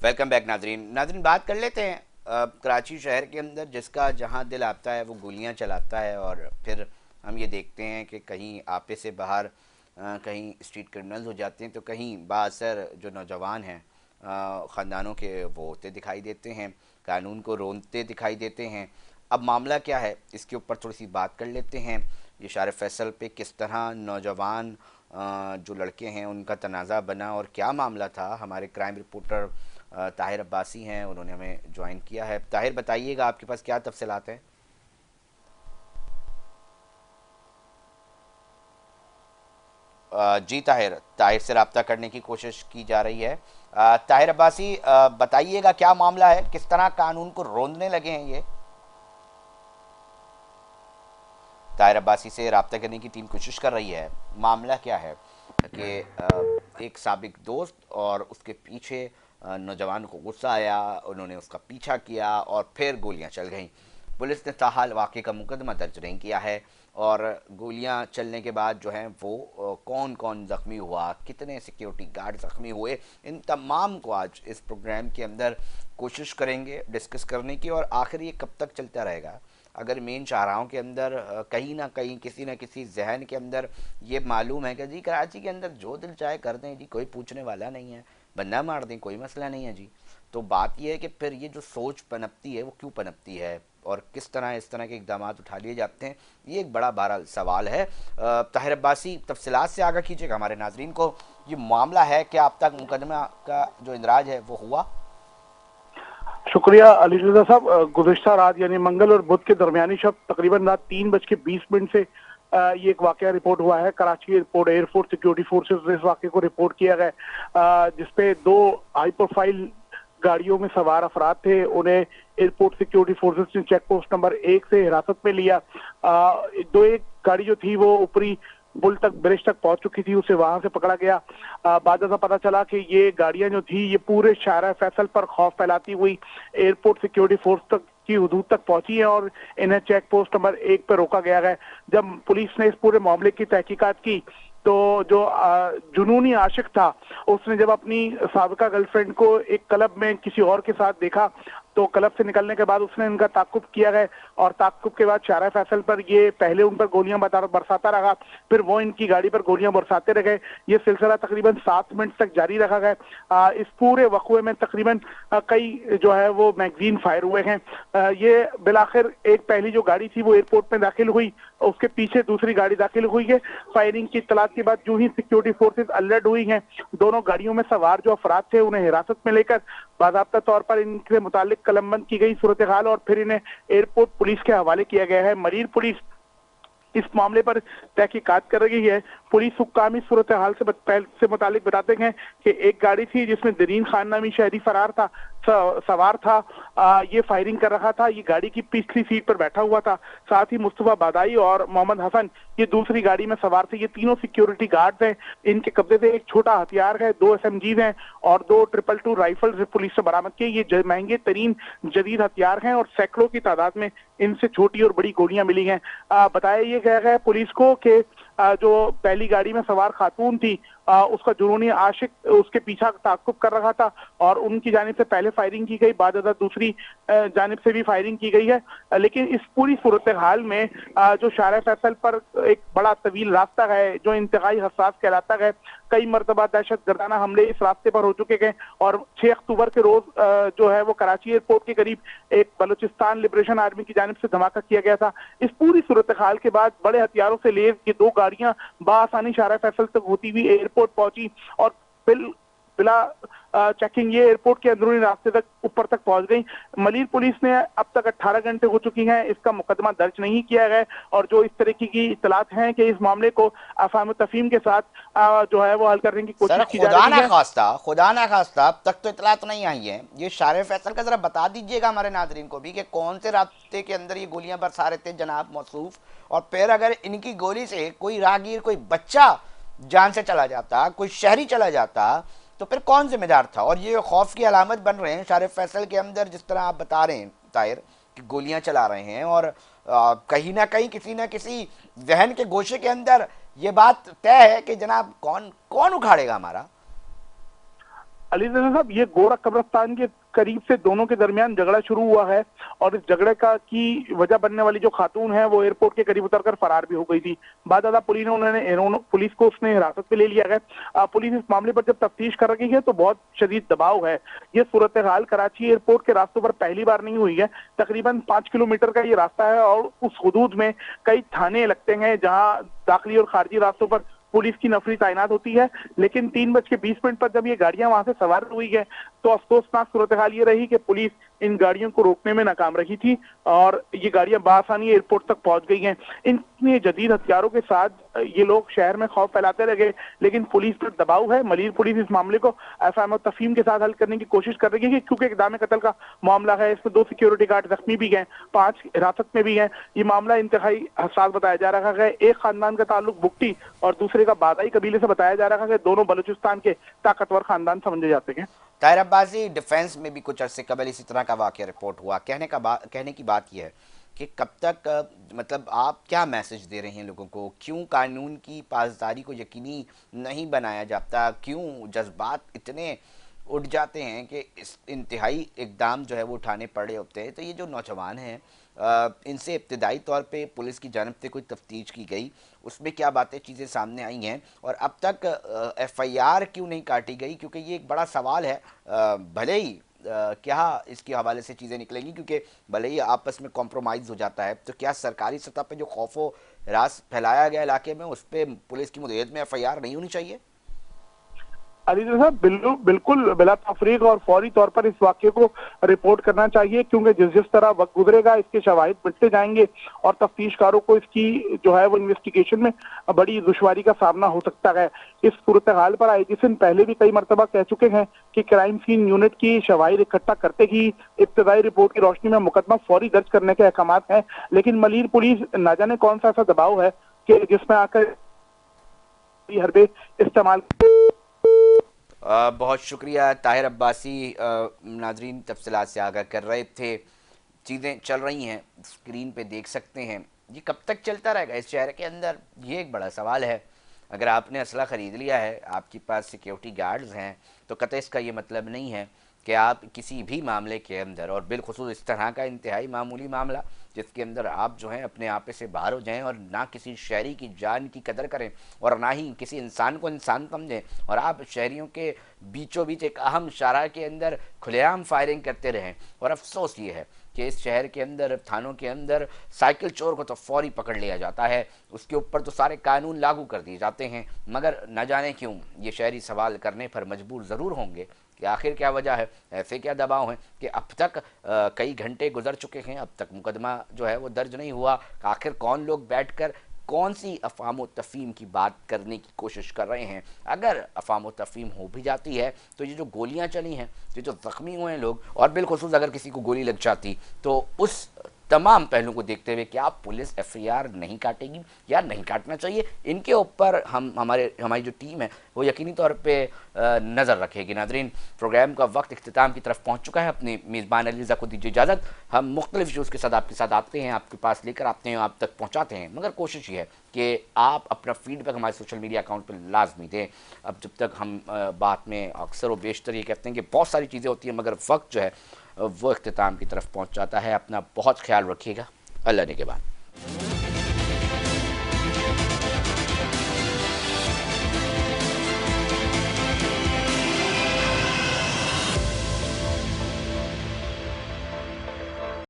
Welcome back नाजरीन। बात कर लेते हैं कराची शहर के अंदर जिसका जहां दिल आता है वो गोलियां चलाता है, और फिर हम ये देखते हैं कि कहीं आपे से बाहर कहीं स्ट्रीट क्रिमिनल्स हो जाते हैं, तो कहीं बाअसर जो नौजवान हैं ख़ानदानों के वो होते दिखाई देते हैं, कानून को रोनते दिखाई देते हैं। अब मामला क्या है, इसके ऊपर थोड़ी सी बात कर लेते हैं। ये शार फैसल पे किस तरह नौजवान जो लड़के हैं उनका तनाज़ा बना और क्या मामला था, हमारे क्राइम रिपोर्टर ताहिर अब्बासी हैं, उन्होंने हमें ज्वाइन किया है। ताहिर बताइएगा, आपके पास क्या तफसीलात हैं? जी ताहिर, ताहिर से रब्ता करने की कोशिश की जा रही है। ताहिर अब्बासी, बताइएगा क्या मामला है, किस तरह कानून को रोंदने लगे हैं ये? ताहिर अब्बासी से रब्ता करने की टीम कोशिश कर रही है। मामला क्या है कि एक साबिक दोस्त और उसके पीछे नौजवान को गुस्सा आया, उन्होंने उसका पीछा किया और फिर गोलियां चल गईं। पुलिस ने ताहाल वाक़े का मुकदमा दर्ज नहीं किया है, और गोलियां चलने के बाद जो है वो कौन कौन ज़ख्मी हुआ, कितने सिक्योरिटी गार्ड ज़ख्मी हुए, इन तमाम को आज इस प्रोग्राम के अंदर कोशिश करेंगे डिस्कस करने की। और आखिर ये कब तक चलता रहेगा? अगर मेन शाहराहों के अंदर कहीं ना कहीं किसी न किसी जहन के अंदर ये मालूम है कि जी कराची के अंदर जो दिल चाहे कर दें जी, कोई पूछने वाला नहीं है, बंदा मार दें, कोई मसला नहीं है जी, तो बात यह है कि फिर ये जो सोच पनपती है वो क्यों पनपती है और किस तरह इस तरह के इकदाम उठा लिए जाते हैं, ये एक बड़ा बहरहाल सवाल है। ताहिर अब्बासी, तफसीलात से आगाह कीजिएगा हमारे नाजरीन को। ये मामला है कि अब तक मुकदमा का जो इंदराज है वो हुआ? शुक्रिया अली रजा साहब। गुज़िश्ता रात यानी मंगल और बुध के दरमियानी शब तकरीबन रात 3:20 से ये एक वाकया रिपोर्ट हुआ है। Karachi airport air force security forces ने इस वाकये को रिपोर्ट किया गया, जिसपे दो हाई प्रोफाइल गाड़ियों में सवार अफराद थे। उन्हें एयरपोर्ट सिक्योरिटी फोर्सेस ने चेक पोस्ट नंबर 1 से हिरासत में लिया। एक गाड़ी जो थी वो ऊपरी बुल तक, ब्रिज तक पहुंच चुकी थी, उसे वहां से पकड़ा गया। बाद में पता चला कि ये गाड़ियां जो थी ये पूरे शारा फैसल पर खौफ फैलाती हुई एयरपोर्ट सिक्योरिटी फोर्स तक की हदूद तक पहुंची है और इन्हें चेक पोस्ट नंबर 1 पर रोका गया है। जब पुलिस ने इस पूरे मामले की तहकीकात की तो जो जुनूनी आशिक था उसने जब अपनी साबिका गर्लफ्रेंड को एक क्लब में किसी और के साथ देखा तो क्लब से निकलने के बाद उसने इनका ताकुब किया है, और ताकुब के बाद शारा फैसल पर ये पहले उन पर गोलियां बरसाता रहा, फिर वो इनकी गाड़ी पर गोलियां बरसाते रहे। ये सिलसिला तकरीबन 7 मिनट तक जारी रखा गया। इस पूरे वक़्वे में तकरीबन कई जो है वो मैगजीन फायर हुए हैं। ये बिलाखिर एक पहली जो गाड़ी थी वो एयरपोर्ट में दाखिल हुई, उसके पीछे दूसरी गाड़ी दाखिल हुई है। फायरिंग की इत्तलात के बाद जो ही सिक्योरिटी फोर्सेस अलर्ट हुई हैं, दोनों गाड़ियों में सवार जो अफराद थे उन्हें हिरासत में लेकर बाकायदा तौर पर इनके मुतालिक कलमबंद की गई सूरत हाल और फिर इन्हें एयरपोर्ट पुलिस के हवाले किया गया है। मरीर पुलिस इस मामले पर तहकीकात कर रही है। पुलिस हुक्काम इस सूरत हाल से मुतालिक बताते हैं कि एक गाड़ी थी जिसमें दरीन खान नामी शहरी फरार था, सवार था। ये फायरिंग कर रहा था, ये गाड़ी की पिछली सीट पर बैठा हुआ था। साथ ही मुस्तफा बादाई और मोहम्मद हसन ये दूसरी गाड़ी में सवार थे। ये तीनों सिक्योरिटी गार्ड्स हैं। इनके कब्जे से एक छोटा हथियार है, 2 SMGs हैं और 2 222 राइफल पुलिस से बरामद किए। ये महंगे तरीन जदीद हथियार हैं और सैकड़ों की तादाद में इनसे छोटी और बड़ी गोलियां मिली हैं। बताया ये गया है पुलिस को कि जो पहली गाड़ी में सवार खातून थी उसका जुनूनी आशिक उसके पीछा ताकुब कर रहा था और उनकी जानिब से पहले फायरिंग की गई, बाद दूसरी जानिब से भी फायरिंग की गई है। लेकिन इस पूरी सूरत हाल में जो शारा फैसल पर एक बड़ा तवील रास्ता है जो इंतहाई हसास कहलाता है, कई मरतबा दहशत गर्दाना हमले इस रास्ते पर हो चुके हैं और 6 अक्टूबर के रोज जो है वो कराची एयरपोर्ट के करीब एक बलूचिस्तान लिबरेशन आर्मी की जानिब से धमाका किया गया था। इस पूरी सूरत हाल के बाद बड़े हथियारों से लैस ये 2 गाड़ियां बाआसानी शारा फैसल तक होती हुई एयरपोर्ट पहुंची और बिला चेकिंग ये एयरपोर्ट के अंदरूनी रास्ते तक ऊपर तक पहुंच गई। मलीर पुलिस ने अब तक 18 घंटे हो चुकी हैं, इसका मुकदमा दर्ज नहीं किया गया और जो इस तरीके की इत्तलात हैं कि इस मामले को अफाम तफहीम के साथ जो है वो हल करने की कोशिश की जा रही है। खुदा ना खास्ता अब तक तो इत्तलात नहीं आई है। ये शारे फैसल का जरा बता दीजिएगा हमारे नाजरीन को भी कि कौन से रास्ते के अंदर ये गोलियां बरसा रहे थे जनाब मौसूफ, और फिर अगर इनकी गोली से कोई राहगीर, कोई बच्चा जान से चला जाता, कोई शहरी चला जाता, तो फिर कौन जिम्मेदार था? और ये खौफ की अलामत बन रहे हैं शारे फैसल के अंदर, जिस तरह आप बता रहे हैं ताहिर कि गोलियां चला रहे हैं और कहीं ना कहीं किसी ना किसी जहन के गोशे के अंदर ये बात तय है कि जनाब कौन कौन उखाड़ेगा हमारा। अली रज़ा साहब, ये गोरा कब्रिस्तान के करीब से दोनों के दरमियान झगड़ा शुरू हुआ है और इस झगड़े का की वजह बनने वाली जो खातून है वो एयरपोर्ट के करीब उतरकर फरार भी हो गई थी। बाकायदा पुलिस को उसने हिरासत में ले लिया है। पुलिस इस मामले पर जब तफ्तीश कर रही है तो बहुत शदीद दबाव है। ये सूरत हाल कराची एयरपोर्ट के रास्तों पर पहली बार नहीं हुई है। तकरीबन 5 किलोमीटर का ये रास्ता है और उस हुदूद में कई थाने लगते हैं जहाँ दाखिली और खारजी रास्तों पर पुलिस की नफरी तैनात होती है। लेकिन 3:20 पर जब ये गाड़ियां वहां से सवार हुई है तो अफसोसनाक सूरत हाल ये रही कि पुलिस इन गाड़ियों को रोकने में नाकाम रही थी और ये गाड़ियां बासानी एयरपोर्ट तक पहुंच गई हैं। इतने जदीद हथियारों के साथ ये लोग शहर में खौफ फैलाते रहे, लेकिन पुलिस पर दबाव है। मलिर पुलिस इस मामले को एफएम और तफहीम के साथ हल करने की कोशिश कर रही है क्योंकि इक़दाम कत्ल का मामला है। इसमें 2 सिक्योरिटी गार्ड जख्मी भी हैं, 5 हिरासत में भी हैं। ये मामला इंतहाई हसास बताया जा रहा है। एक खानदान का ताल्लुक बुगटी और दूसरे का बादाई कबीले से बताया जा रहा है। दोनों बलूचिस्तान के ताकतवर खानदान समझे जाते हैं। ताहिर अब्बासी, डिफेंस में भी कुछ अरसे कबल इसी तरह का वाक़या रिपोर्ट हुआ। कहने की बात यह है कि कब तक मतलब आप क्या मैसेज दे रहे हैं लोगों को? क्यों कानून की पासदारी को यकीनी नहीं बनाया जाता? क्यों जज्बात इतने उठ जाते हैं कि इस इंतहाई इक़दाम जो है वो उठाने पड़े होते हैं? तो ये जो नौजवान हैं, इनसे इब्तदाई तौर पे पुलिस की जानब से कोई तफ्तीश की गई, उसमें क्या बातें चीज़ें सामने आई हैं और अब तक एफआईआर क्यों नहीं काटी गई? क्योंकि ये एक बड़ा सवाल है। भले ही क्या इसके हवाले से चीज़ें निकलेंगी, क्योंकि भले ही आपस में कॉम्प्रोमाइज़ हो जाता है, तो क्या सरकारी सतह पे जो खौफो रास फैलाया गया इलाके में उस पर पुलिस की मुद्दत में एफआईआर नहीं होनी चाहिए? अली साहब, बिल्कुल बिला तफरीक और फौरी तौर पर इस वाक्य को रिपोर्ट करना चाहिए क्योंकि जिस जिस तरह वक्त गुजरेगा इसके शवाहिद मिटते जाएंगे और तफ्तीशकारों को इसकी जो है वो इन्वेस्टिगेशन में बड़ी दुश्वारी का सामना हो सकता है। इस सूरत हाल पर आईजीएसएन पहले भी कई मरतबा कह चुके हैं कि क्राइम सीन यूनिट की शवाहिद इकट्ठा करते ही इब्तदाई रिपोर्ट की रोशनी में मुकदमा फौरी दर्ज करने के अहकाम हैं। लेकिन मलिर पुलिस न जाने कौन सा ऐसा दबाव है कि जिसमें आकर हरबे इस्तेमाल। बहुत शुक्रिया ताहिर अब्बासी। नाजरीन तफसीलात से आगाह कर रहे थे। चीज़ें चल रही हैं, स्क्रीन पे देख सकते हैं। ये कब तक चलता रहेगा इस शहर के अंदर, ये एक बड़ा सवाल है। अगर आपने असला ख़रीद लिया है, आपके पास सिक्योरिटी गार्ड्स हैं, तो कतई इसका ये मतलब नहीं है कि आप किसी भी मामले के अंदर, और बिलखुसूस इस तरह का इंतहाई मामूली मामला जिसके अंदर आप जो हैं अपने आप से बाहर हो जाएं और ना किसी शहरी की जान की कदर करें और ना ही किसी इंसान को इंसान समझें, और आप शहरियों के बीचों बीच एक अहम शाहराह के अंदर खुलेआम फायरिंग करते रहें। और अफसोस ये है कि इस शहर के अंदर, थानों के अंदर साइकिल चोर को तो फौरी पकड़ लिया जाता है, उसके ऊपर तो सारे कानून लागू कर दिए जाते हैं, मगर न जाने क्यों ये शहरी सवाल करने पर मजबूर ज़रूर होंगे कि आखिर क्या वजह है, ऐसे क्या दबाव हैं कि अब तक कई घंटे गुजर चुके हैं, अब तक मुकदमा जो है वो दर्ज नहीं हुआ। आखिर कौन लोग बैठकर कौन सी अफ़ाम तफ़हीम की बात करने की कोशिश कर रहे हैं? अगर अफ़ाम तफ़हीम हो भी जाती है तो ये जो गोलियां चली हैं, ये जो ज़ख्मी हुए हैं लोग, और बिलखुसूस अगर किसी को गोली लग जाती तो उस तमाम पहलुओं को देखते हुए क्या पुलिस एफआईआर नहीं काटेगी या नहीं काटना चाहिए, इनके ऊपर हमारी जो टीम है वो यकीनी तौर पे नज़र रखेगी। नाज़रीन, प्रोग्राम का वक्त इख्तिताम की तरफ पहुंच चुका है। अपनी मेज़बान अलीज़ा को दीजिए इजाज़त। हम मुख्तलिफ शोज़ के साथ आपके साथ आते हैं, आपके पास लेकर आते हैं, आप तक पहुँचाते हैं, मगर कोशिश ये है कि आप अपना फीडबैक हमारे सोशल मीडिया अकाउंट पर लाजमी दें। अब जब तक हम बात में अक्सर व बेशतर ये कहते हैं कि बहुत सारी चीज़ें होती हैं, मगर वक्त जो है वो इख्तिताम की तरफ पहुंच जाता है। अपना बहुत ख्याल रखिएगा। अल्लाह ने के बाद।